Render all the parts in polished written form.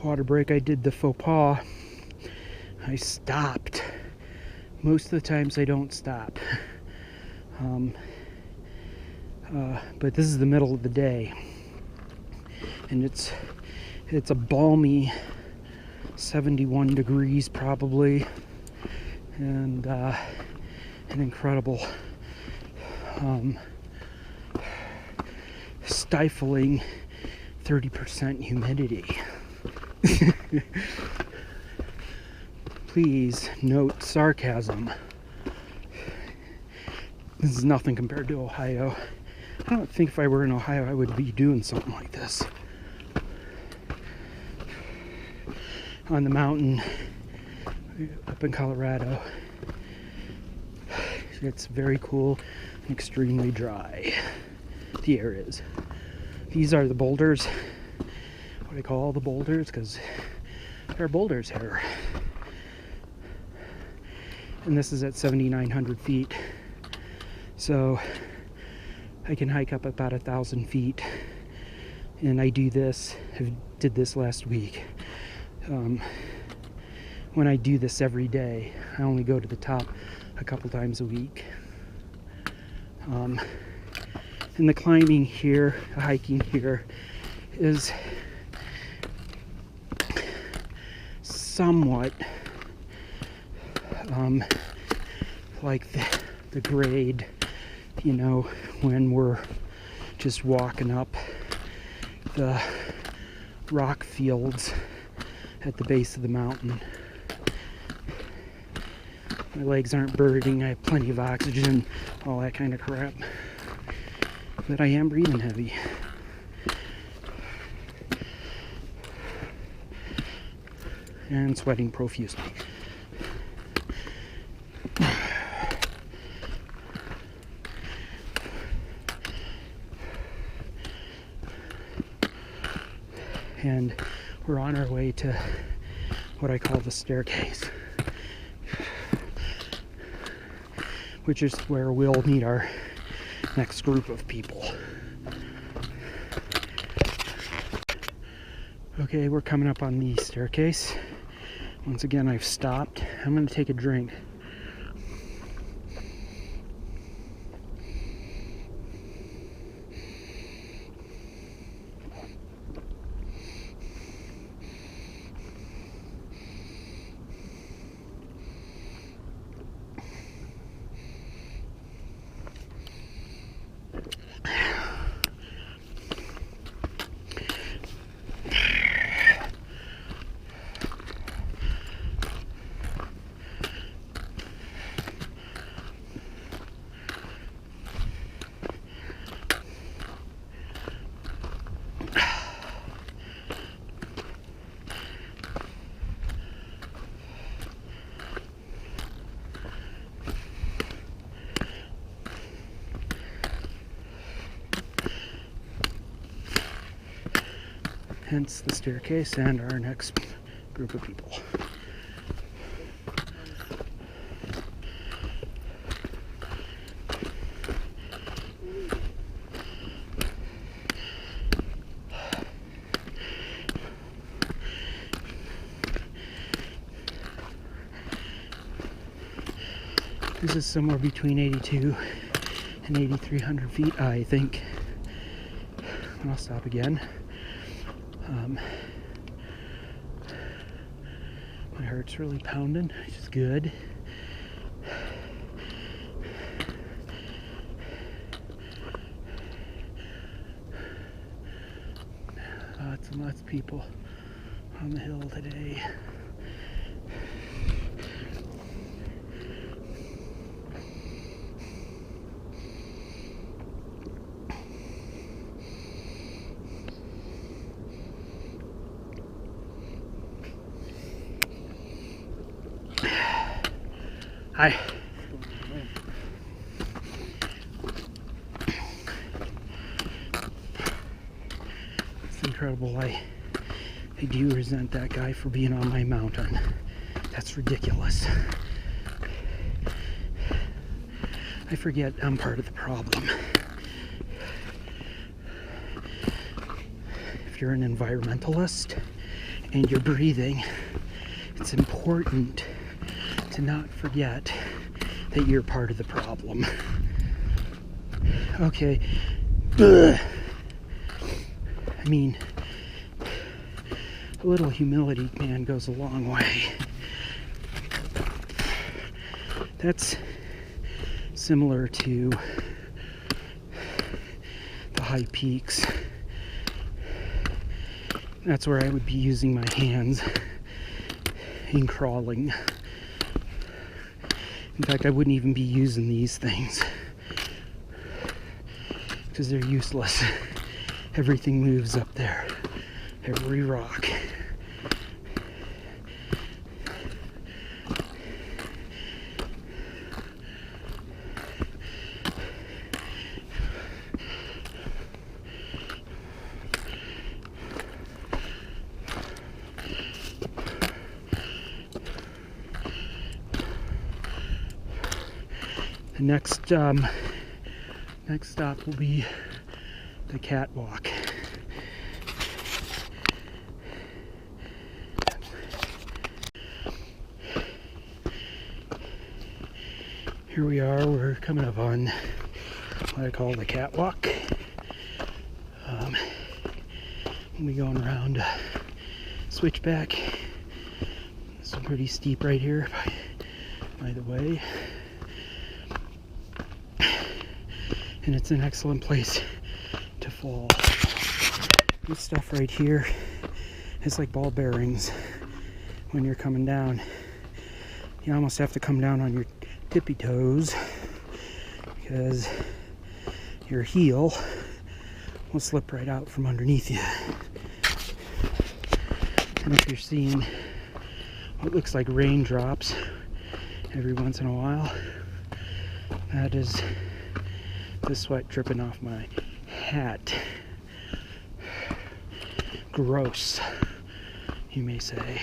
water break I did the faux pas. I stopped. Most of the times I don't stop. But this is the middle of the day, and it's a balmy 71 degrees probably, and an incredible stifling 30% humidity. Please note sarcasm. This is nothing compared to Ohio. I don't think if I were in Ohio I would be doing something like this. On the mountain up in Colorado, it's very cool and extremely dry. The air is. These are the boulders. What I call the boulders, because there are boulders here. And this is at 7,900 feet. So I can hike up about 1,000 feet. And I did this last week. When I do this every day, I only go to the top a couple times a week. And the climbing here, the hiking here, is somewhat like the grade, you know, when we're just walking up the rock fields at the base of the mountain. My legs aren't burning, I have plenty of oxygen, all that kind of crap. But I am breathing heavy. And sweating profusely. And we're on our way to what I call the staircase, which is where we'll meet our next group of people. Okay, we're coming up on the staircase. Once again, I've stopped. I'm going to take a drink. Hence the staircase and our next group of people. This is somewhere between 82 and 8,300 feet, I think. And I'll stop again. My heart's really pounding, which is good. Lots and lots of people on the hill today. Hi. It's incredible. I do resent that guy for being on my mountain. That's ridiculous. I forget I'm part of the problem. If you're an environmentalist and your breathing, it's important to not forget that you're part of the problem. Okay. Ugh. I mean, a little humility, man, goes a long way. That's similar to the high peaks. That's where I would be using my hands in crawling. In fact, I wouldn't even be using these things because they're useless. Everything moves up there. Every rock. The next stop will be the catwalk. Here we are, we're coming up on what I call the catwalk. We'll be going around switchback. It's pretty steep right here, by the way. And it's an excellent place to fall. This stuff right here is like ball bearings when you're coming down. You almost have to come down on your tippy toes because your heel will slip right out from underneath you. And if you're seeing what looks like raindrops every once in a while, that is the sweat dripping off my hat. Gross, you may say.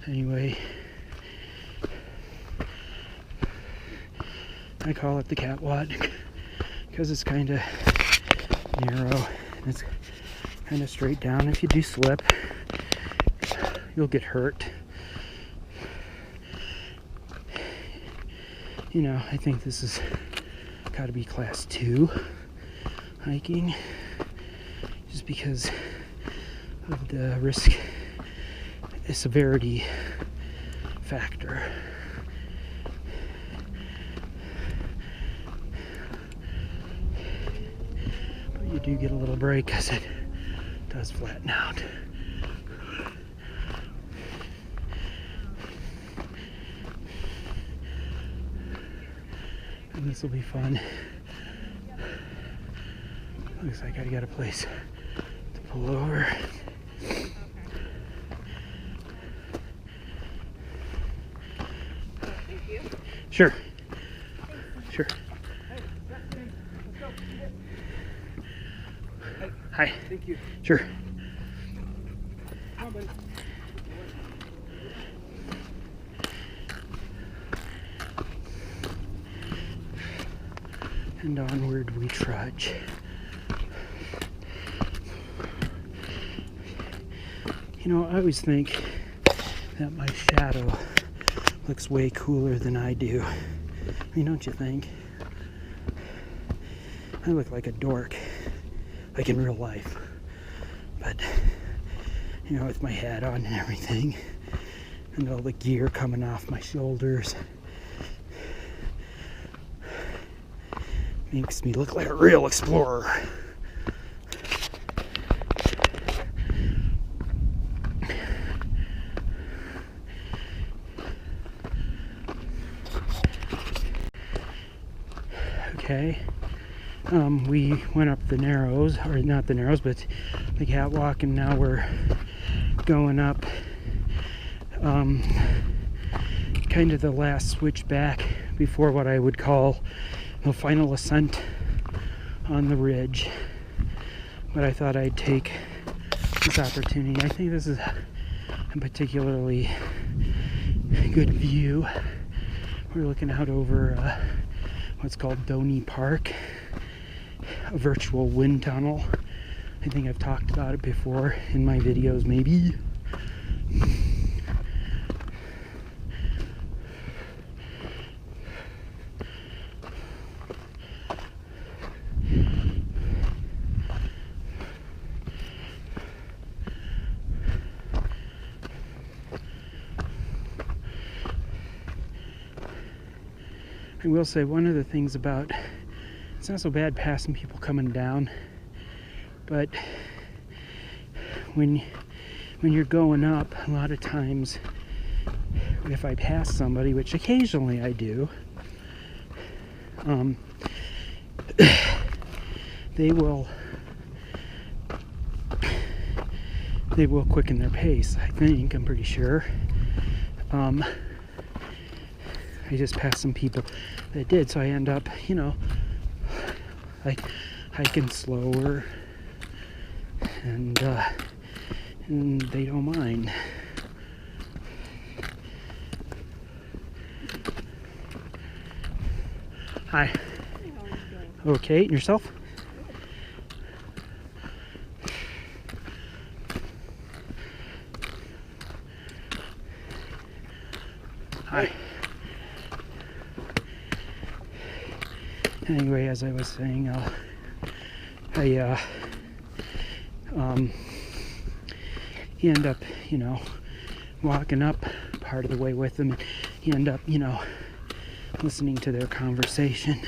Anyway, I call it the catwalk because it's kind of narrow and it's kind of straight down. If you do slip, you'll get hurt. You know, I think this has got to be class 2 hiking just because of the risk, the severity factor. But you do get a little break because it does flatten out. And this will be fun. Looks like I got a place to pull over. Thank you. Sure. Sure. Hi. Thank you. Sure. Come on, buddy. And onward we trudge. You know, I always think that my shadow looks way cooler than I do. I mean, don't you think? I look like a dork, like in real life. But, you know, with my hat on and everything, and all the gear coming off my shoulders, makes me look like a real explorer. Okay, we went up the Narrows, or not the Narrows, but the catwalk, and now we're going up kind of the last switchback before what I would call the final ascent on the ridge. But I thought I'd take this opportunity. I think this is a particularly good view. We're looking out over what's called Doney Park, a virtual wind tunnel I think I've talked about it before in my videos, maybe. I will say one of the things about it's not so bad passing people coming down, but when you're going up, a lot of times if I pass somebody, which occasionally I do, they will quicken their pace. I'm pretty sure. I just passed some people that did, so I end up, like hiking slower, and they don't mind. Hi. How are you doing? Okay, and yourself? Hi. Anyway, as I was saying, you end up, walking up part of the way with them. You end up, listening to their conversation.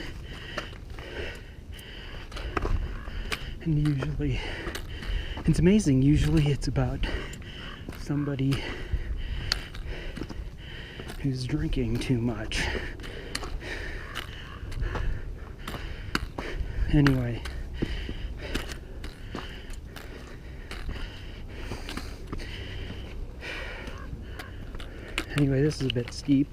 And usually, it's amazing, usually it's about somebody who's drinking too much. Anyway, this is a bit steep.